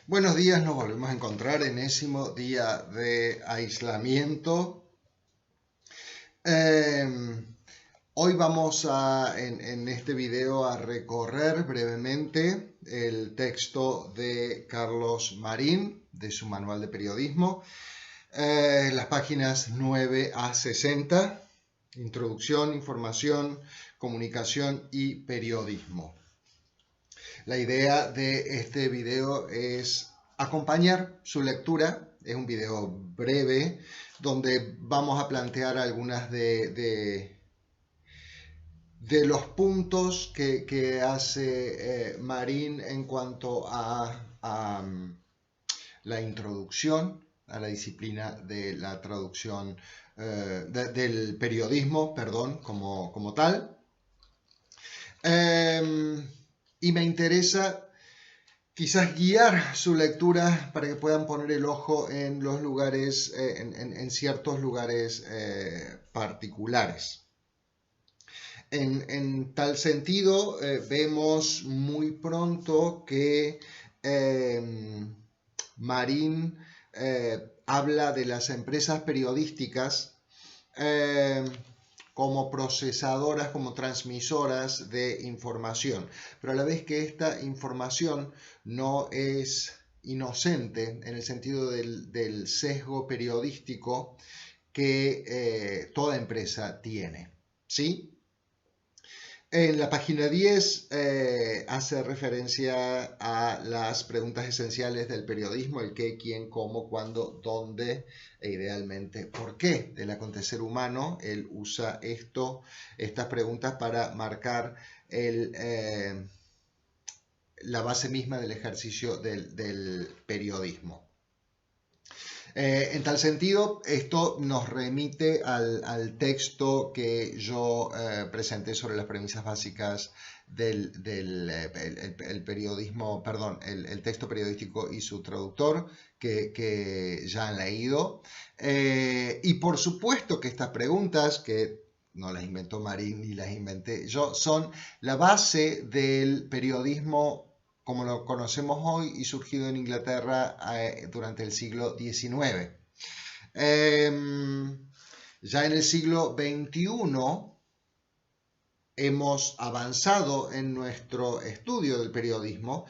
Buenos días, nos volvemos a encontrar, enésimo día de aislamiento. Hoy vamos en este video a recorrer brevemente el texto de Carlos Marín, de su manual de periodismo, las páginas 9 a 60, introducción, información, comunicación y periodismo. La idea de este video es acompañar su lectura. Es un video breve donde vamos a plantear algunas de los puntos que hace Marín en cuanto a la introducción a la disciplina de la traducción, del periodismo, perdón, como tal. Y me interesa quizás guiar su lectura para que puedan poner el ojo en los lugares, en ciertos lugares particulares. En tal sentido, vemos muy pronto que Marín habla de las empresas periodísticas como procesadoras, como transmisoras de información, pero a la vez que esta información no es inocente en el sentido del sesgo periodístico que toda empresa tiene, ¿sí? En la página 10 hace referencia a las preguntas esenciales del periodismo, el qué, quién, cómo, cuándo, dónde e idealmente por qué del acontecer humano. Él usa estas preguntas para marcar la base misma del ejercicio del periodismo. En tal sentido, esto nos remite al texto que yo presenté sobre las premisas básicas del periodismo, perdón, el texto periodístico y su traductor, que ya han leído. Y por supuesto que estas preguntas, que no las inventó Marín ni las inventé yo, son la base del periodismo como lo conocemos hoy y surgido en Inglaterra durante el siglo XIX. Ya en el siglo XXI hemos avanzado en nuestro estudio del periodismo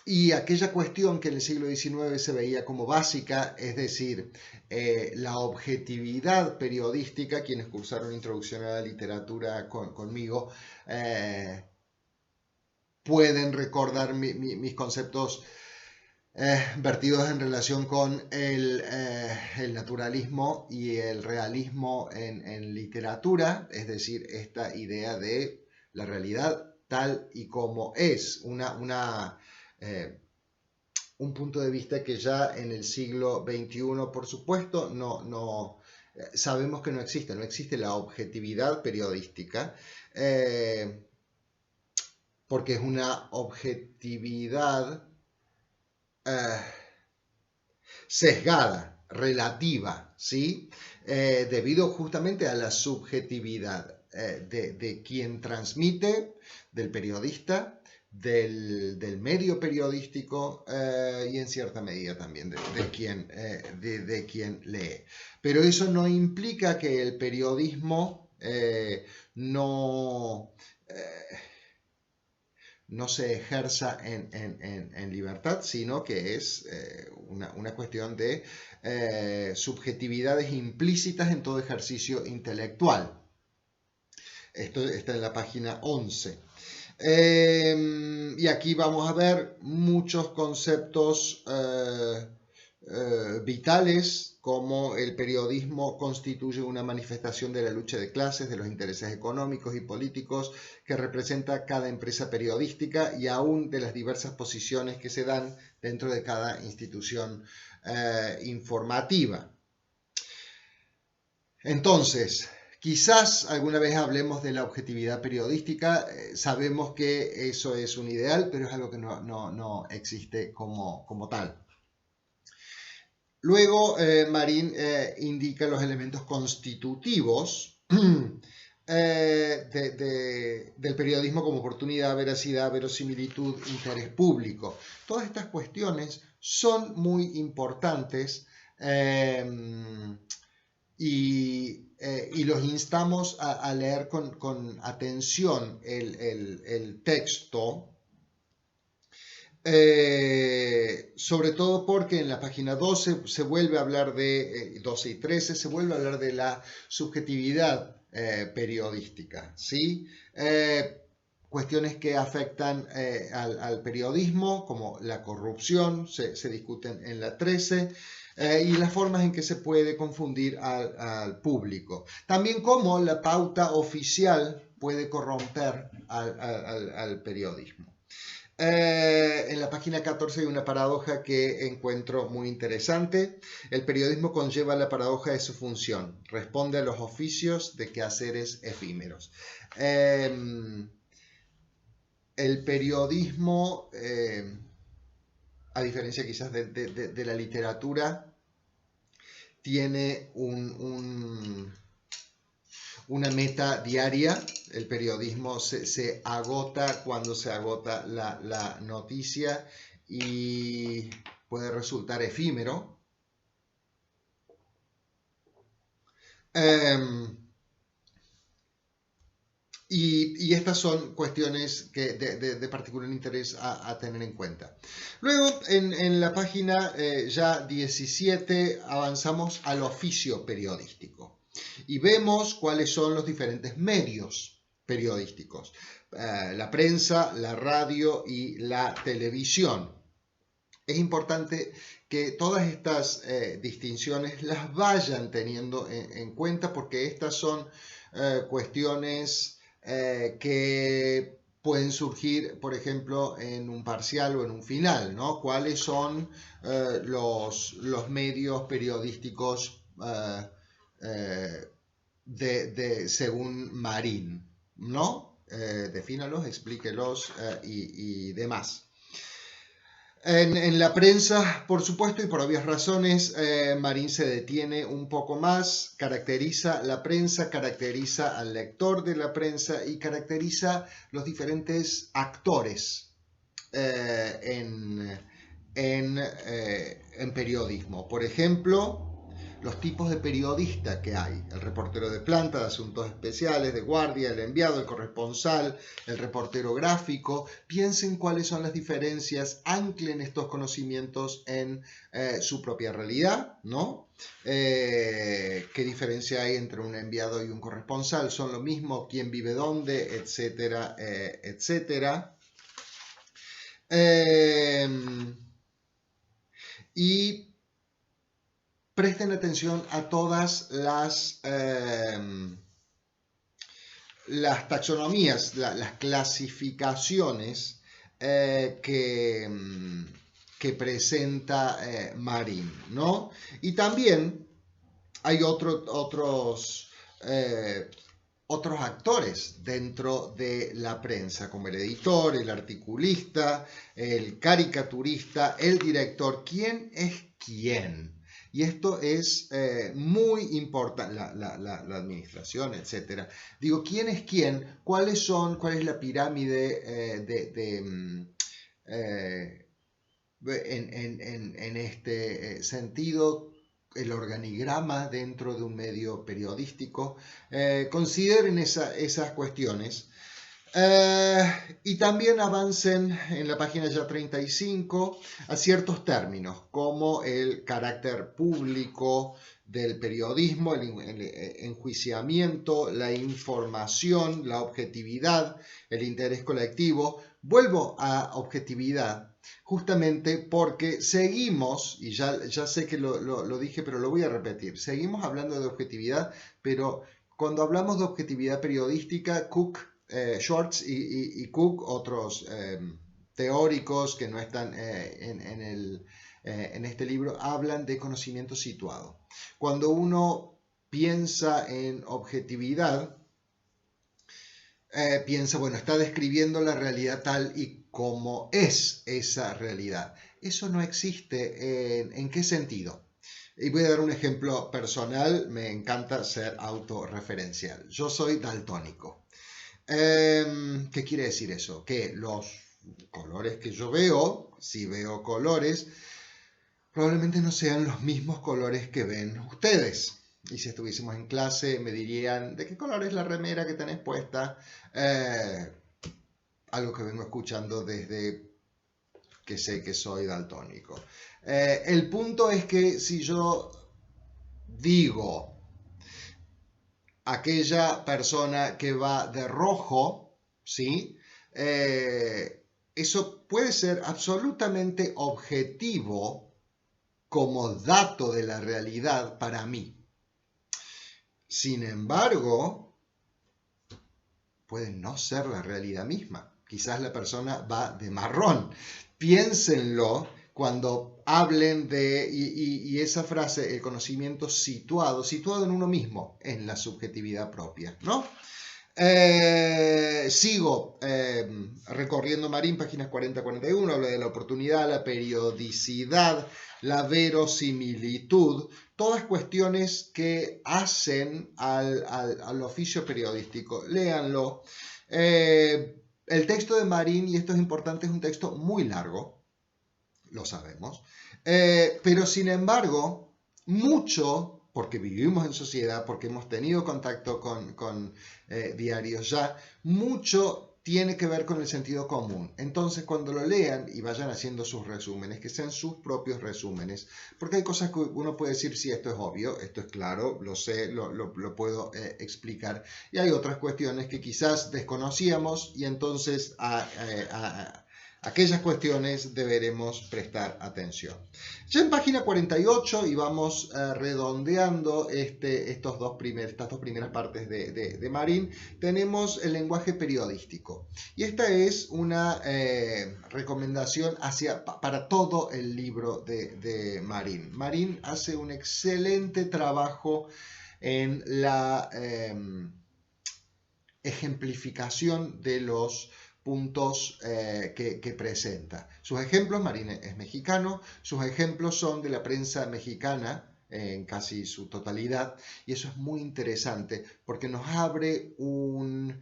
y aquella cuestión que en el siglo XIX se veía como básica, es decir, la objetividad periodística, quienes cursaron Introducción a la Literatura conmigo, pueden recordar mis conceptos vertidos en relación con el naturalismo y el realismo en literatura, es decir, esta idea de la realidad tal y como es, un punto de vista que ya en el siglo XXI, por supuesto, sabemos que no existe la objetividad periodística, porque es una objetividad sesgada, relativa, ¿sí? Debido justamente a la subjetividad de quien transmite, del periodista, del medio periodístico y en cierta medida también de quien lee. Pero eso no implica que el periodismo no se ejerza en libertad, sino que es una cuestión de subjetividades implícitas en todo ejercicio intelectual. Esto está en la página 11. Y aquí vamos a ver muchos conceptos vitales, como el periodismo constituye una manifestación de la lucha de clases, de los intereses económicos y políticos que representa cada empresa periodística y aún de las diversas posiciones que se dan dentro de cada institución informativa. Entonces, quizás alguna vez hablemos de la objetividad periodística. Sabemos que eso es un ideal, pero es algo que no existe como tal. Luego, Marín indica los elementos constitutivos del periodismo como oportunidad, veracidad, verosimilitud, interés público. Todas estas cuestiones son muy importantes y los instamos a leer con atención el texto. Sobre todo porque en la página 12 se vuelve a hablar de 12 y 13 se vuelve a hablar de la subjetividad periodística, ¿sí? Cuestiones que afectan al periodismo, como la corrupción, se discuten en la 13, y las formas en que se puede confundir al público. También cómo la pauta oficial puede corromper al periodismo. En la página 14 hay una paradoja que encuentro muy interesante. El periodismo conlleva la paradoja de su función. Responde a los oficios de quehaceres efímeros. El periodismo, a diferencia quizás de la literatura, tiene una meta diaria. El periodismo se agota cuando se agota la noticia y puede resultar efímero. Y estas son cuestiones de particular interés a tener en cuenta. Luego, en la página ya 17, avanzamos al oficio periodístico y vemos cuáles son los diferentes medios periodísticos. La prensa, la radio y la televisión. Es importante que todas estas distinciones las vayan teniendo en cuenta, porque estas son cuestiones que pueden surgir, por ejemplo, en un parcial o en un final, ¿no? ¿Cuáles son los medios periodísticos según Marín, ¿no? Defínalos, explíquelos y demás. En la prensa, por supuesto, y por obvias razones, Marín se detiene un poco más, caracteriza la prensa, caracteriza al lector de la prensa y caracteriza los diferentes actores en periodismo. Por ejemplo, los tipos de periodista que hay: el reportero de planta, de asuntos especiales, de guardia, el enviado, el corresponsal, el reportero gráfico. Piensen cuáles son las diferencias, anclen estos conocimientos en su propia realidad, ¿no? ¿Qué diferencia hay entre un enviado y un corresponsal? ¿Son lo mismo? ¿Quién vive dónde? Etcétera, etcétera. Y presten atención a todas las taxonomías, las clasificaciones que presenta Marín, ¿no? Y también hay otros actores dentro de la prensa, como el editor, el articulista, el caricaturista, el director. ¿Quién es quién? Y esto es muy importante, la administración, etc. Digo, ¿quién es quién? ¿Cuál es la pirámide en este sentido? El organigrama dentro de un medio periodístico. Consideren esas cuestiones. Y también avancen en la página ya 35 a ciertos términos, como el carácter público del periodismo, el enjuiciamiento, la información, la objetividad, el interés colectivo. Vuelvo a objetividad justamente porque seguimos, y ya sé que lo dije, pero lo voy a repetir, seguimos hablando de objetividad, pero cuando hablamos de objetividad periodística, Schwartz y Cook, otros teóricos que no están en este libro, hablan de conocimiento situado. Cuando uno piensa en objetividad, piensa, bueno, está describiendo la realidad tal y como es esa realidad. Eso no existe. ¿En qué sentido? Y voy a dar un ejemplo personal, me encanta ser autorreferencial. Yo soy daltónico. ¿Qué quiere decir eso? Que los colores que yo veo, si veo colores, probablemente no sean los mismos colores que ven ustedes. Y si estuviésemos en clase me dirían, ¿de qué color es la remera que tenés puesta? Algo que vengo escuchando desde que sé que soy daltónico. El punto es que si yo digo aquella persona que va de rojo, ¿sí? Eso puede ser absolutamente objetivo como dato de la realidad para mí. Sin embargo, puede no ser la realidad misma. Quizás la persona va de marrón. Piénsenlo cuando hablen de, y esa frase, el conocimiento situado en uno mismo, en la subjetividad propia, ¿no? Sigo recorriendo Marín, páginas 40-41, habla de la oportunidad, la periodicidad, la verosimilitud, todas cuestiones que hacen al oficio periodístico. Léanlo. El texto de Marín, y esto es importante, es un texto muy largo, lo sabemos, pero sin embargo, mucho, porque vivimos en sociedad, porque hemos tenido contacto con diarios ya, mucho tiene que ver con el sentido común. Entonces, cuando lo lean y vayan haciendo sus resúmenes, que sean sus propios resúmenes, porque hay cosas que uno puede decir, sí, esto es obvio, esto es claro, lo sé, lo puedo explicar, y hay otras cuestiones que quizás desconocíamos y entonces aquellas cuestiones deberemos prestar atención. Ya en página 48, y vamos redondeando estas dos primeras partes de Marín, tenemos el lenguaje periodístico. Y esta es una recomendación para todo el libro de Marín. Marín hace un excelente trabajo en la ejemplificación de los puntos que presenta. Sus ejemplos, Marín es mexicano, sus ejemplos son de la prensa mexicana en casi su totalidad, y eso es muy interesante porque nos abre un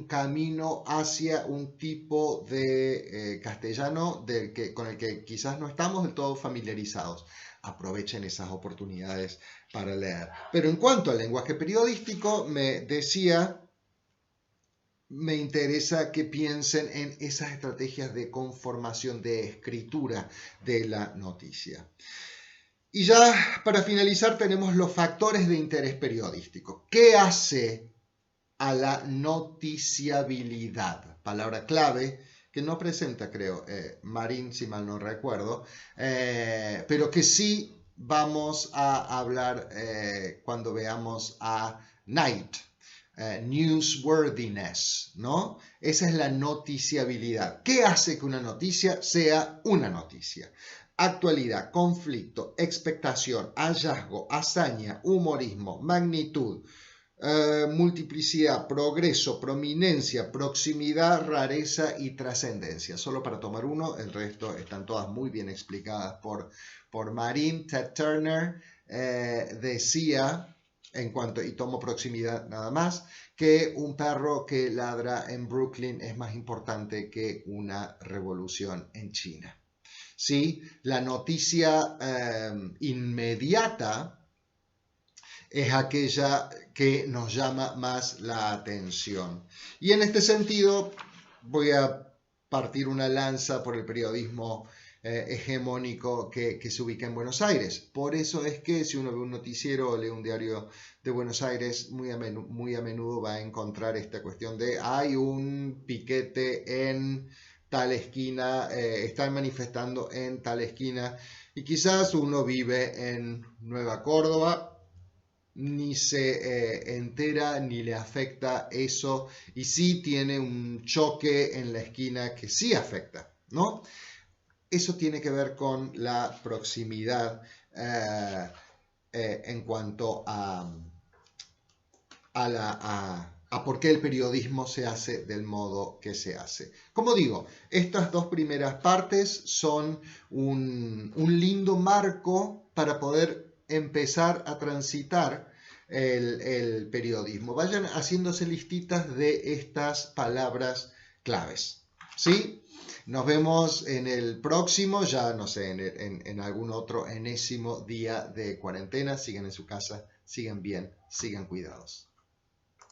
camino hacia un tipo de castellano con el que quizás no estamos del todo familiarizados. Aprovechen esas oportunidades para leer. Pero en cuanto al lenguaje periodístico, me interesa que piensen en esas estrategias de conformación, de escritura de la noticia. Y ya para finalizar tenemos los factores de interés periodístico. ¿Qué hace a la noticiabilidad? Palabra clave que no presenta, creo, Marín, si mal no recuerdo, pero que sí vamos a hablar cuando veamos a Knight. Newsworthiness, ¿no? Esa es la noticiabilidad. ¿Qué hace que una noticia sea una noticia? Actualidad, conflicto, expectación, hallazgo, hazaña, humorismo, magnitud, multiplicidad, progreso, prominencia, proximidad, rareza y trascendencia. Solo para tomar uno, el resto están todas muy bien explicadas por Marín. Ted Turner decía, y tomo proximidad nada más, que un perro que ladra en Brooklyn es más importante que una revolución en China. ¿Sí? La noticia inmediata es aquella que nos llama más la atención. Y en este sentido voy a partir una lanza por el periodismo hegemónico que se ubica en Buenos Aires. Por eso es que si uno ve un noticiero o lee un diario de Buenos Aires, muy a menudo va a encontrar esta cuestión de hay un piquete en tal esquina, están manifestando en tal esquina, y quizás uno vive en Nueva Córdoba, ni se entera ni le afecta eso, y sí tiene un choque en la esquina que sí afecta, ¿no? Eso tiene que ver con la proximidad en cuanto a a por qué el periodismo se hace del modo que se hace. Como digo, estas dos primeras partes son un lindo marco para poder empezar a transitar el periodismo. Vayan haciéndose listitas de estas palabras claves. ¿Sí? Nos vemos en el próximo, ya no sé, en algún otro enésimo día de cuarentena. Sigan en su casa, sigan bien, sigan cuidados.